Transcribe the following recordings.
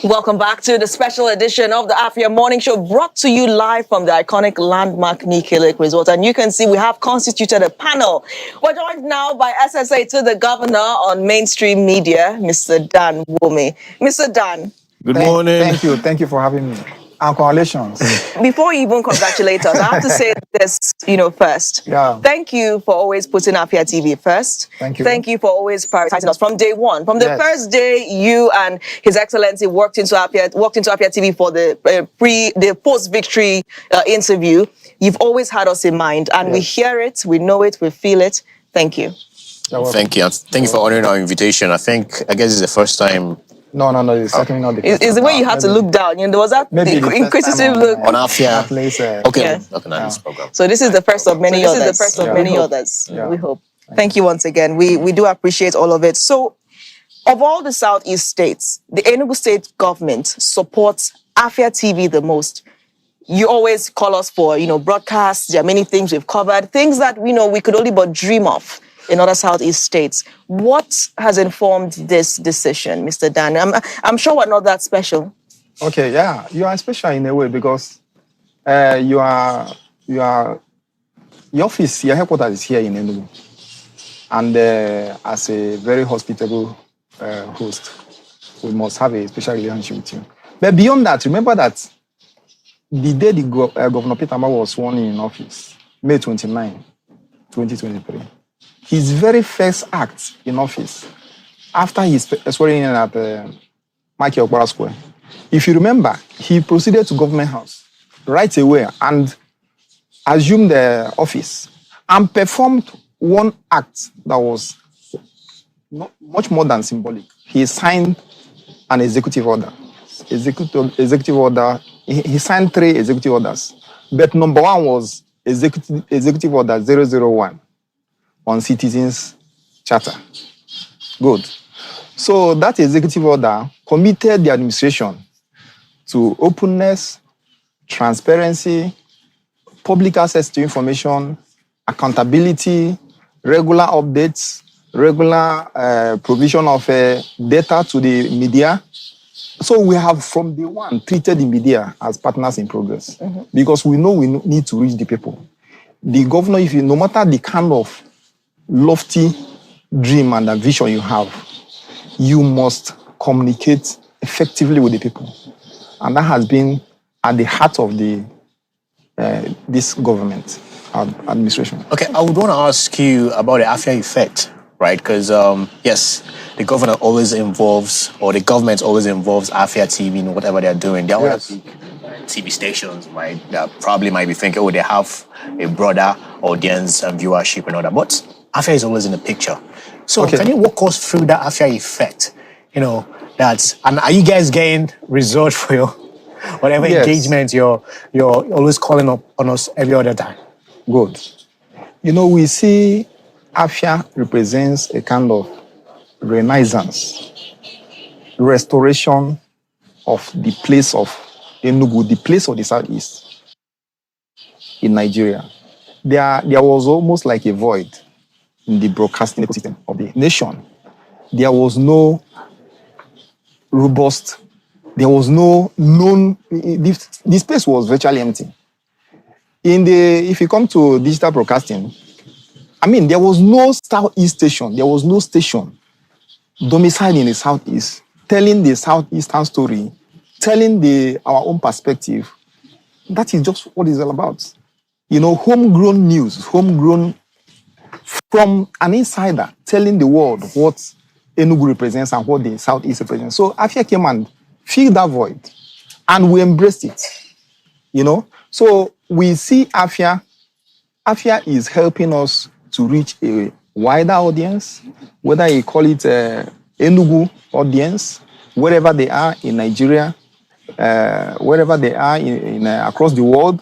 Welcome back to the special edition of the Afia Morning Show, brought to you live from the iconic landmark Nike Lake Resort. And you can see we have constituted a panel. We're joined now by SSA to the governor on mainstream media, Mr. Dan Nwomeh. Mr. Dan. Good morning. Thank you for having me. And congratulations. Before you even congratulate us, I have to say this, first. Yeah. Thank you for always putting Afia TV first. Thank you. Thank you for always prioritizing us from day one. From the first day you and His Excellency walked into Afia TV for the post-victory interview. You've always had us in mind, and we hear it, we know it, we feel it. Thank you. Thank you. Thank you for honoring our invitation. I guess it's the first time. No, it's certainly not the case. It's the way you had to look down. There was that inquisitive look. On Afia. Okay, this program. So this is the first of many others. We hope. Thank you once again. We do appreciate all of it. So, of all the Southeast states, the Enugu State Government supports Afia TV the most. You always call us for, broadcasts. There are many things we've covered, things that, we could only but dream of in other Southeast states. What has informed this decision, Mr. Dan? I'm sure we're not that special. Okay, yeah, you are special in a way because your office, your headquarters is here in Enugu, and as a very hospitable host, we must have a special relationship with you. But beyond that, remember that the day Governor Peter Mbah was sworn in office, May 29, 2023. His very first act in office, after his swearing in at Michael Okpara Square, if you remember, he proceeded to Government House right away and assumed the office and performed one act that was much more than symbolic. He signed an executive order. He signed 3 executive orders, but number 1 was Executive Order 001. On Citizens Charter. Good. So that executive order committed the administration to openness, transparency, public access to information, accountability, regular updates, regular provision of data to the media. So we have from day one treated the media as partners in progress because we know we need to reach the people. The governor, no matter the kind of lofty dream and a vision you have, you must communicate effectively with the people. And that has been at the heart of this government administration. Okay, I would want to ask you about the Afia Effect, right? Because, yes, the governor always involves, or the government always involves Afia TV in whatever they're doing. There are other TV stations, right, that probably might be thinking, they have a broader audience and viewership and all that. But Afia is always in the picture. So can you walk us through that Afia Effect? And are you guys getting results for your whatever engagement you're always calling up on us every other time? Good. We see Afia represents a kind of renaissance, restoration of the place of Enugu, the place of the Southeast in Nigeria. There was almost like a void in the broadcasting ecosystem of the nation. There was no robust, there was no known, the space was virtually empty. If you come to digital broadcasting, there was no Southeast station, there was no station domiciled in the Southeast, telling the Southeastern story, telling our own perspective. That is just what it's all about. Homegrown news, homegrown from an insider telling the world what Enugu represents and what the Southeast represents. So Afia came and filled that void, and we embraced it. So we see Afia is helping us to reach a wider audience, whether you call it Enugu audience, wherever they are in Nigeria, wherever they are in across the world.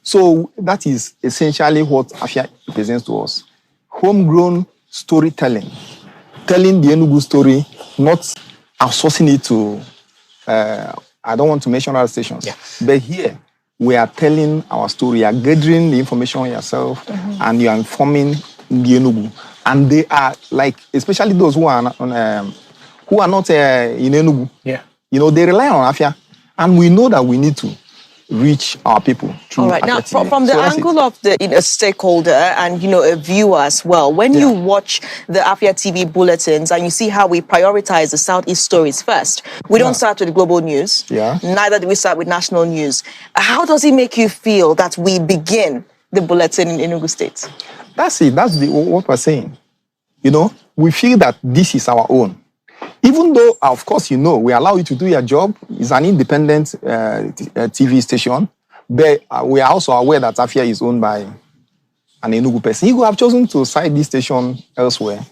So that is essentially what Afia represents to us. Homegrown storytelling, telling the Enugu story, not outsourcing it to, I don't want to mention other stations, but here we are telling our story, you are gathering the information yourself, and you are informing the Enugu. And they are like, especially those who are not in Enugu, You know, they rely on Afia, and we know that we need to reach our people through all right. Afia Now, TV. from the angle of the stakeholder and a viewer as well, when you watch the Afia TV bulletins and you see how we prioritize the Southeast stories first, we don't start with global news. Neither do we start with national news. How does it make you feel that we begin the bulletin in Enugu State? That's it. That's what we're saying. You know, we feel that this is our own. Even though, of course, we allow you to do your job. It's an independent TV station. But we are also aware that Afia is owned by an Enugu person. He could have chosen to site this station elsewhere.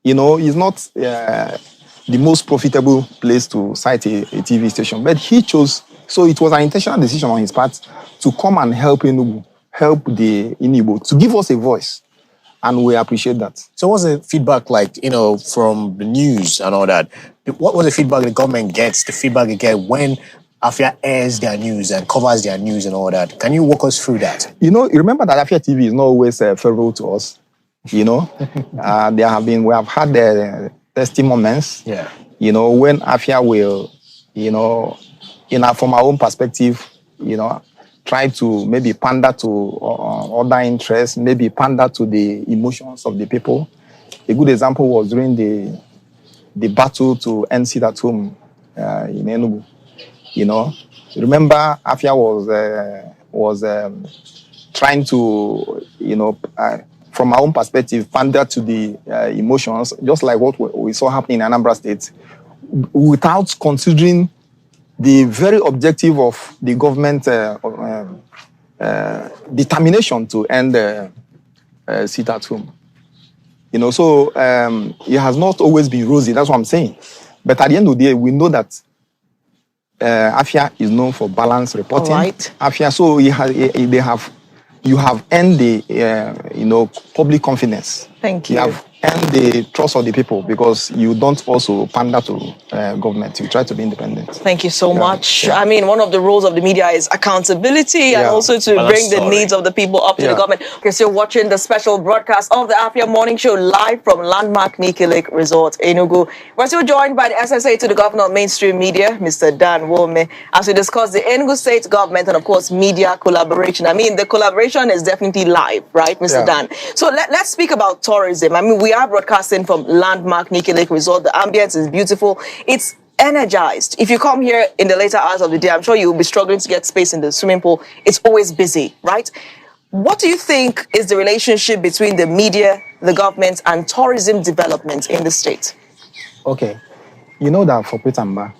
You know, it's not the most profitable place to site a TV station. But he chose, so it was an intentional decision on his part to come and help Enugu, help the Igbo, to give us a voice. And we appreciate that. So what's the feedback like, from the news and all that? What was the feedback the government gets, the feedback they get when Afia airs their news and covers their news and all that? Can you walk us through that? You remember that Afia TV is not always favorable to us. We have had testy moments. Yeah. When Afia will, from our own perspective, try to maybe pander to other interests, maybe pander to the emotions of the people. A good example was during the battle to end sit at home in Enugu. Remember Afia was trying to, from our own perspective, pander to the emotions, just like what we saw happening in Anambra State, without considering the very objective of the government determination to end sit at home. So it has not always been rosy, that's what I'm saying. But at the end of the day, we know that Afia is known for balanced reporting. All right. Afia, so you have earned the public confidence. Thank you. You have earned the trust of the people because you don't also pander to government. You try to be independent. Thank you so much. I mean, one of the roles of the media is accountability and also to bring the needs of the people up to the government. You're still watching the special broadcast of the Afia Morning Show live from landmark Nike Lake Resort, Enugu. We're still joined by the SSA to the Governor of Mainstream Media, Mr. Dan Nwomeh, as we discuss the Enugu State Government and, of course, media collaboration. I mean, the collaboration is definitely live, right, Mr. Dan? So let's speak about tourism. I mean, we are broadcasting from landmark Nike Lake Resort. The ambience is beautiful. It's energized. If you come here in the later hours of the day, I'm sure you'll be struggling to get space in the swimming pool. It's always busy, right? What do you think is the relationship between the media, the government, and tourism development in the state? Okay. You know that for Petamba,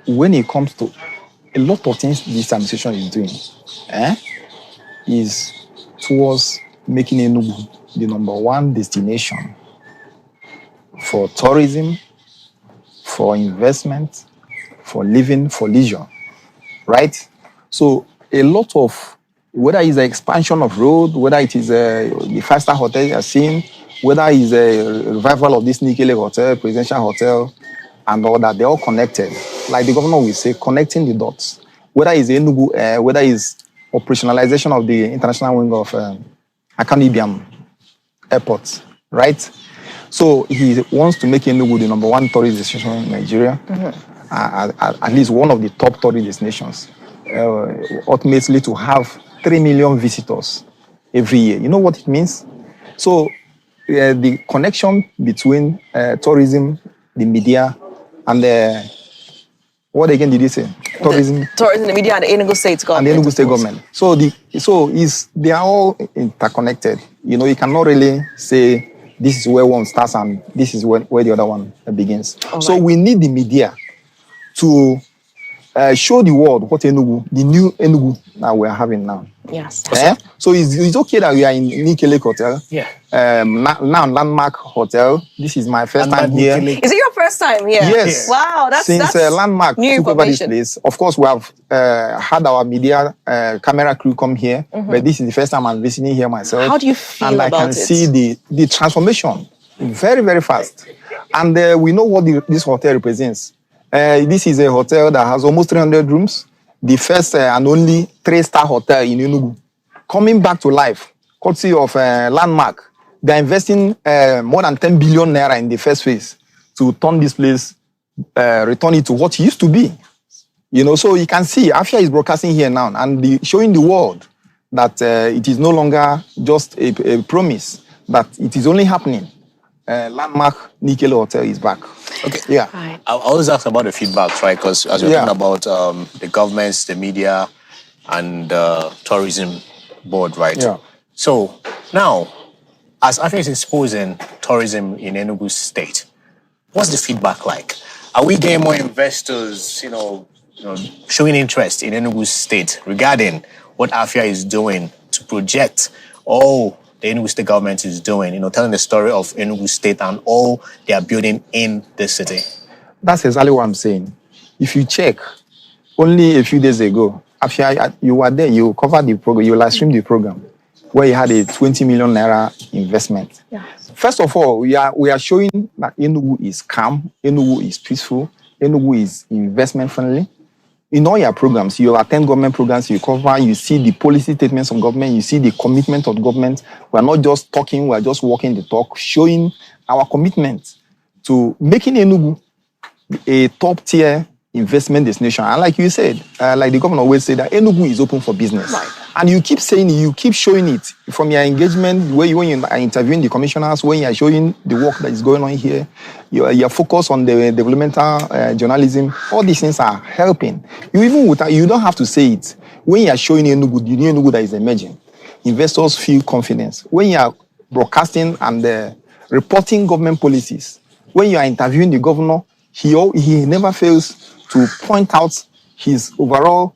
when it comes to a lot of things this administration is doing, is towards making Enugu the #1 destination for tourism, for investment, for living, for leisure, right? So a lot of, whether it's the expansion of road, whether it is the five-star hotel you're seeing, whether it's a revival of this Nike Lake Hotel, Presidential Hotel, and all that, they're all connected. Like the governor will say, connecting the dots. Whether it's Enugu Air, whether it's operationalization of the international wing of Akanu Airport, right? So he wants to make Enugu the #1 tourist destination in Nigeria, at least one of the top tourist destinations. Ultimately to have 3 million visitors every year. You know what it means? So the connection between tourism, the media, and what again did you say? Tourism, the media, and the Enugu State Government. And the Enugu State Government. So they are all interconnected. You know, you cannot really say this is where one starts and this is where the other one begins. So we need the media to show the world what Enugu, the new Enugu that we are having now. Yes. So it's okay that we are in Nike Lake Hotel. Yeah. Now Landmark Hotel. This is my first time here. Is it your first time here? Yes. Wow, Since Landmark took over this place. Of course, we have had our media camera crew come here, but this is the first time I'm visiting here myself. How do you feel about it? And I can see the transformation very, very fast. And we know what this hotel represents. This is a hotel that has almost 300 rooms. The first and only 3-star hotel in Enugu. Coming back to life, courtesy of Landmark. They're investing more than 10 billion naira in the first phase to turn this place, return it to what it used to be. So you can see Afia is broadcasting here now and showing the world that it is no longer just a promise, that it is only happening. Landmark Nikele Hotel is back. Okay. Yeah. Right. I always ask about the feedbacks, right? Because as we're talking about the governments, the media, and the tourism board, right? Yeah. So now, as Afia is exposing tourism in Enugu State, what's the feedback like? Are we getting more investors, showing interest in Enugu State regarding what Afia is doing to project all the Enugu State government is doing, telling the story of Enugu State and all they are building in the city? That's exactly what I'm saying. If you check, only a few days ago, Afia, you were there, you covered the program, you live streamed the program, where you had a 20 million naira investment. Yeah. First of all, we are showing that Enugu is calm, Enugu is peaceful, Enugu is investment friendly. In all your programs, you attend government programs, you cover, you see the policy statements of government, you see the commitment of government. We're not just talking, we're just walking the talk, showing our commitment to making Enugu a top-tier investment destination. And like you said, like the governor always said, that Enugu is open for business. Right. And you keep saying it, you keep showing it from your engagement, when you are interviewing the commissioners, when you are showing the work that is going on here, you're focused on the developmental journalism. All these things are helping. You don't have to say it. When you are showing Enugu, the new Enugu that is emerging, investors feel confidence. When you are broadcasting and reporting government policies, when you are interviewing the governor, he never fails to point out his overall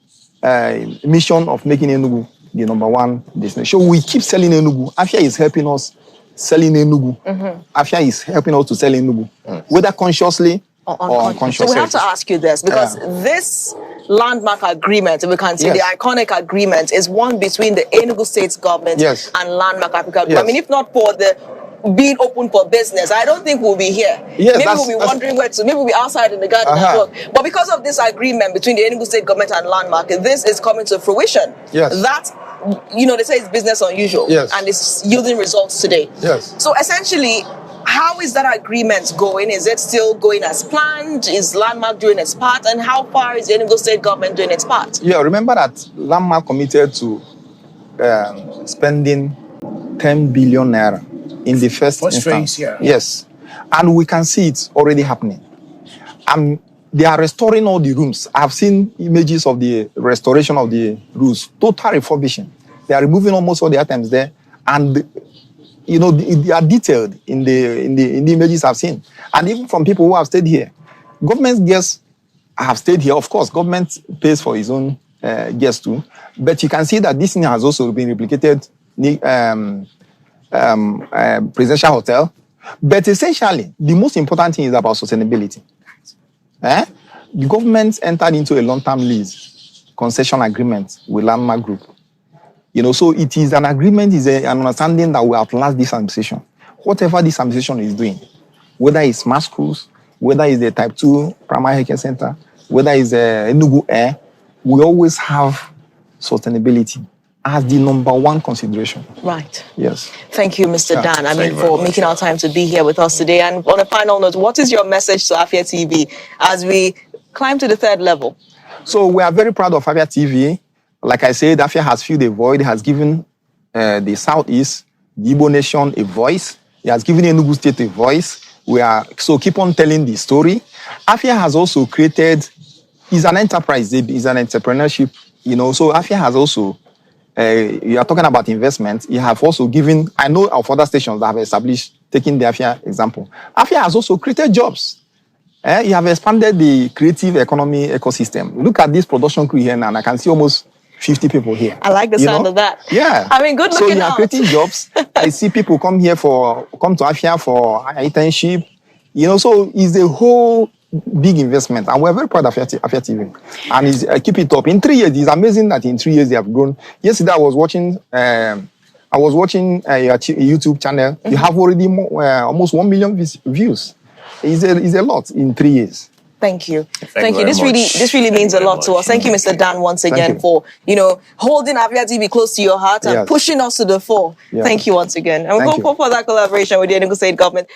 mission of making Enugu the #1 destination. So we keep selling Enugu. Afia is helping us selling Enugu. Mm-hmm. Afia is helping us to sell Enugu, whether consciously or unconsciously. So we have to ask you this, because this landmark agreement, we can say the iconic agreement, is one between the Enugu State Government and Landmark Africa. I mean, if not for the being open for business, I don't think we'll be here. Maybe we'll be wondering where to. Maybe we'll be outside in the garden at work. But because of this agreement between the Enugu State Government and Landmark, this is coming to fruition. That, they say it's business unusual. And it's yielding results today. So essentially, how is that agreement going? Is it still going as planned? Is Landmark doing its part? And how far is the Enugu State Government doing its part? Yeah, remember that Landmark committed to spending 10 billion naira in the first instance. Yes. And we can see it's already happening. They are restoring all the rooms. I've seen images of the restoration of the rooms, total refurbishing. They are removing almost all the items there. And, they are detailed in the images I've seen. And even from people who have stayed here. Government guests have stayed here. Of course, government pays for its own guests too. But you can see that this thing has also been replicated presidential hotel. But essentially, the most important thing is about sustainability. The government entered into a long-term lease concession agreement with Landmark Group. So it is an agreement, is an understanding that will outlast this administration. Whatever this administration is doing, whether it's smart schools, whether it's the Type 2 primary healthcare center, whether it's Enugu Air, we always have sustainability as the #1 consideration. Right. Yes. Thank you, Mr. Dan, for making our time to be here with us today. And on a final note, what is your message to Afia TV as we climb to the 3rd level? So we are very proud of Afia TV. Like I said, Afia has filled a void, has given the Southeast, the Igbo nation a voice. He has given Enugu State a voice. So keep on telling the story. Afia has also created, it's an enterprise, it's an entrepreneurship, so Afia has also, you are talking about investment. You have also given, I know of other stations that have established, taking the Afia example. Afia has also created jobs. You have expanded the creative economy ecosystem. Look at this production crew here now, and I can see almost 50 people here. I like the sound of that. Yeah. I mean, good looking out. So you are creating jobs. I see people come to Afia for internship. So it's a whole big investment, and we're very proud of Afia TV. And keep it up. In 3 years, it's amazing that in 3 years they have grown. Yesterday, I was watching your YouTube channel. You have already almost 1 million views. It's a lot in 3 years. Thank you. Thank you. This really means a lot to us. Thank you, Mr. Dan, once again for holding Afia TV close to your heart and pushing us to the fore. Thank you once again. And we'll go for that collaboration with the Enugu State Government.